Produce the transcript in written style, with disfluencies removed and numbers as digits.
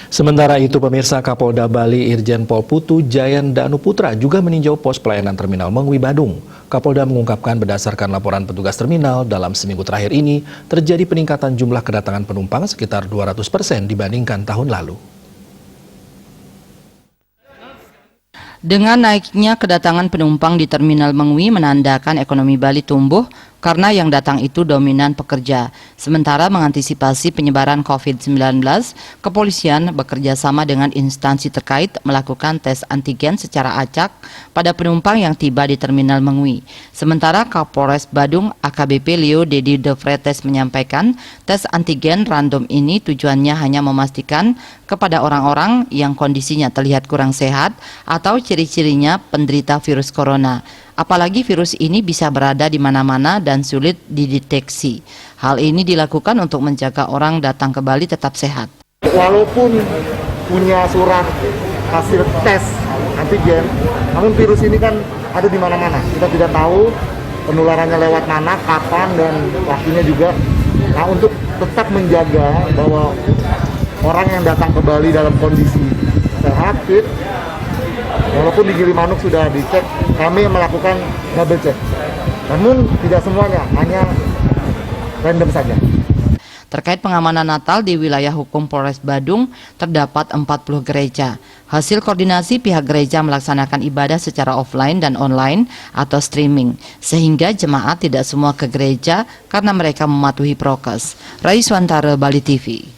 Sementara itu, pemirsa, Kapolda Bali Irjen Pol Putu Jayan Danu Putra juga meninjau pos pelayanan Terminal Mengwi Badung. Kapolda mengungkapkan berdasarkan laporan petugas terminal, dalam seminggu terakhir ini terjadi peningkatan jumlah kedatangan penumpang sekitar 200% dibandingkan tahun lalu. Dengan naiknya kedatangan penumpang di Terminal Mengwi menandakan ekonomi Bali tumbuh karena yang datang itu dominan pekerja. Sementara mengantisipasi penyebaran COVID-19, kepolisian bekerja sama dengan instansi terkait melakukan tes antigen secara acak pada penumpang yang tiba di Terminal Mengwi. Sementara Kapolres Badung AKBP Leo Dedi De Vretes menyampaikan tes antigen random ini tujuannya hanya memastikan kepada orang-orang yang kondisinya terlihat kurang sehat atau ciri-cirinya penderita virus corona. Apalagi virus ini bisa berada di mana-mana dan sulit dideteksi. Hal ini dilakukan untuk menjaga orang datang ke Bali tetap sehat. Walaupun punya surat hasil tes antigen, namun virus ini kan ada di mana-mana. Kita tidak tahu penularannya lewat mana, kapan, dan waktunya juga. Nah, untuk tetap menjaga bahwa orang yang datang ke Bali dalam kondisi sehat, fit, walaupun di Gilimanuk sudah dicek, kami melakukan double check. Namun tidak semuanya, hanya random saja. Terkait pengamanan Natal di wilayah hukum Polres Badung, terdapat 40 gereja. Hasil koordinasi pihak gereja melaksanakan ibadah secara offline dan online atau streaming, sehingga jemaat tidak semua ke gereja karena mereka mematuhi prokes. Raiswantara, Bali TV.